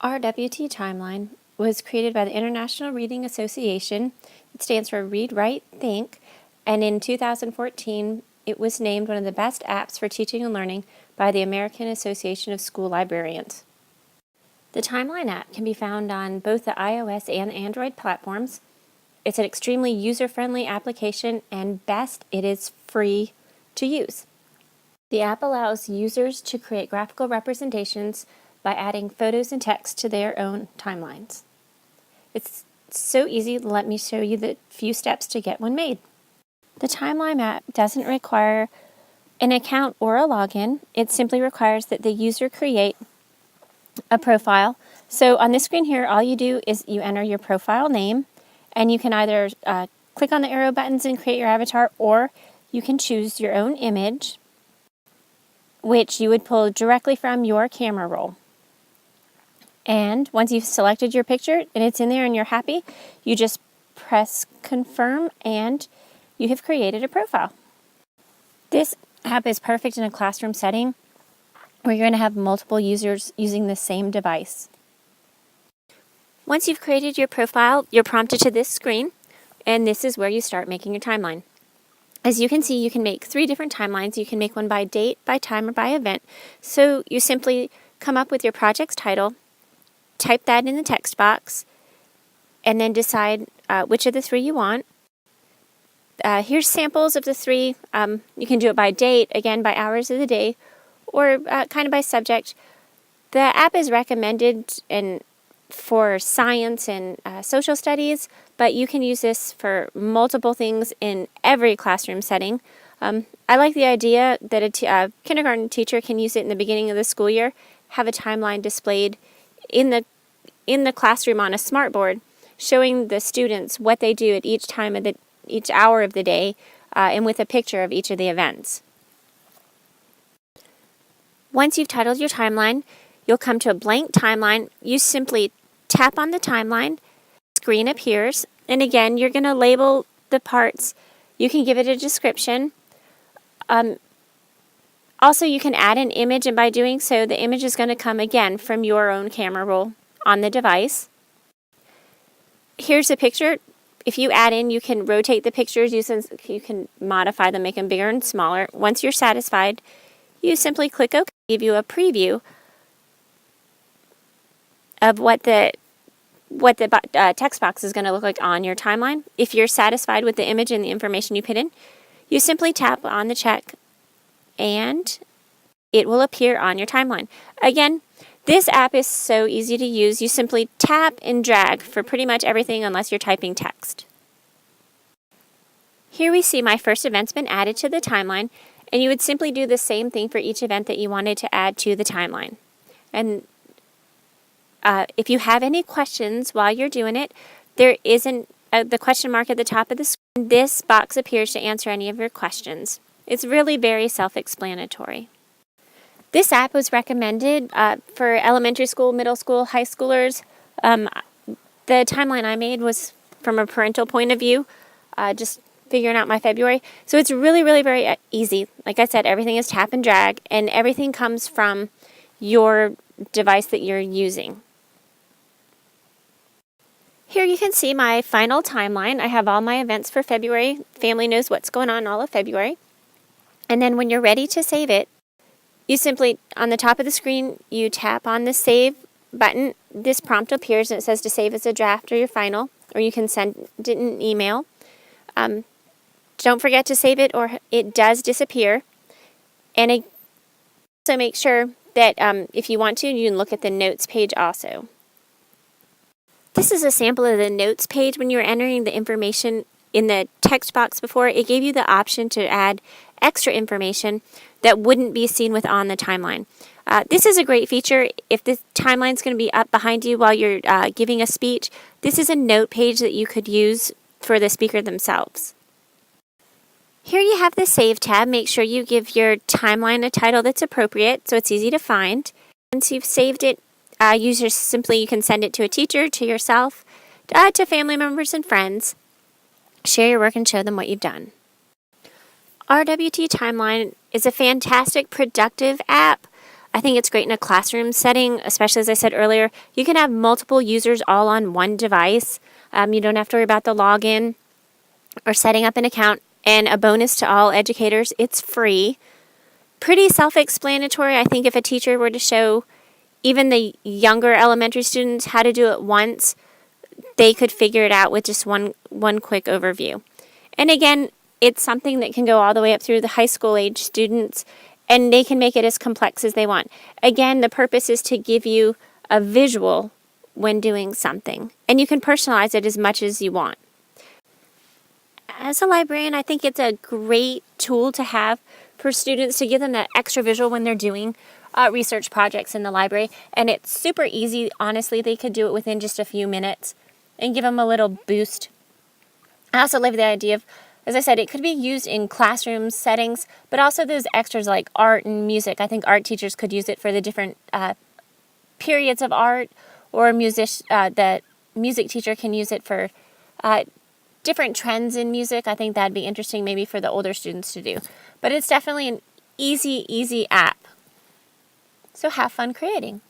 RWT Timeline was created by the International Reading Association. It stands for Read, Write, Think, and in 2014 it was named one of the best apps for teaching and learning by the American Association of School Librarians. The Timeline app can be found on both the iOS and Android platforms. It's an extremely user-friendly application, and best, it is free to use. The app allows users to create graphical representations by adding photos and text to their own timelines. It's so easy, let me show you the few steps to get one made. The Timeline app doesn't require an account or a login. It simply requires that the user create a profile. So on this screen here, all you do is you enter your profile name, and you can either click on the arrow buttons and create your avatar, or you can choose your own image, which you would pull directly from your camera roll. And once you've selected your picture and it's in there and you're happy, you just press confirm and you have created a profile. This app is perfect in a classroom setting where you're going to have multiple users using the same device. Once you've created your profile, you're prompted to this screen, and this is where you start making your timeline. As you can see, you can make 3 different timelines. You can make one by date, by time, or by event. So you simply come up with your project's title, type that in the text box, and then decide which of the 3 you want. Here's samples of the 3. You can do it by date, again by hours of the day, or kind of by subject. The app is recommended for science and social studies, but you can use this for multiple things in every classroom setting. I like the idea that a kindergarten teacher can use it in the beginning of the school year, have a timeline displayed in the classroom on a smartboard, showing the students what they do at each hour of the day, and with a picture of each of the events. Once you've titled your timeline, you'll come to a blank timeline. You simply tap on the timeline, screen appears, and again, you're going to label the parts. You can give it a description. Also, you can add an image, and by doing so, the image is going to come again from your own camera roll on the device. Here's a picture. If you add in, you can rotate the pictures. You can modify them, make them bigger and smaller. Once you're satisfied, you simply click OK. Give you a preview of what the text box is going to look like on your timeline. If you're satisfied with the image and the information you put in, you simply tap on the check and it will appear on your timeline. Again, this app is so easy to use. You simply tap and drag for pretty much everything unless you're typing text. Here we see my first event's been added to the timeline, and you would simply do the same thing for each event that you wanted to add to the timeline. And if you have any questions while you're doing it, there isn't the question mark at the top of the screen. This box appears to answer any of your questions. It's really very self-explanatory. This app was recommended for elementary school, middle school, high schoolers. The timeline I made was from a parental point of view, just figuring out my February. So it's really, really very easy. Like I said, everything is tap and drag, and everything comes from your device that you're using. Here you can see my final timeline. I have all my events for February. Family knows what's going on all of February. And then when you're ready to save it, you simply, on the top of the screen, you tap on the Save button. This prompt appears and it says to save as a draft or your final, or you can send it in an email. Don't forget to save it or it does disappear. And so make sure that if you want to, you can look at the notes page also. This is a sample of the notes page. When you were entering the information in the text box before, it gave you the option to add extra information that wouldn't be seen on the timeline. This is a great feature. If the timeline is going to be up behind you while you're giving a speech, this is a note page that you could use for the speaker themselves. Here you have the Save tab. Make sure you give your timeline a title that's appropriate so it's easy to find. Once you've saved it, you can send it to a teacher, to yourself, to family members and friends. Share your work and show them what you've done. RWT Timeline is a fantastic, productive app. I think it's great in a classroom setting, especially as I said earlier. You can have multiple users all on one device. You don't have to worry about the login or setting up an account. And a bonus to all educators, it's free. Pretty self-explanatory. I think if a teacher were to show even the younger elementary students how to do it once, they could figure it out with just one quick overview. And again, it's something that can go all the way up through the high school age students, and they can make it as complex as they want. Again, the purpose is to give you a visual when doing something, and you can personalize it as much as you want. As a librarian, I think it's a great tool to have for students to give them that extra visual when they're doing research projects in the library. And it's super easy. Honestly, they could do it within just a few minutes and give them a little boost. I also love the idea of, as I said, it could be used in classroom settings, but also those extras like art and music. I think art teachers could use it for the different periods of art, or the music teacher can use it for different trends in music. I think that'd be interesting maybe for the older students to do. But it's definitely an easy app. So have fun creating.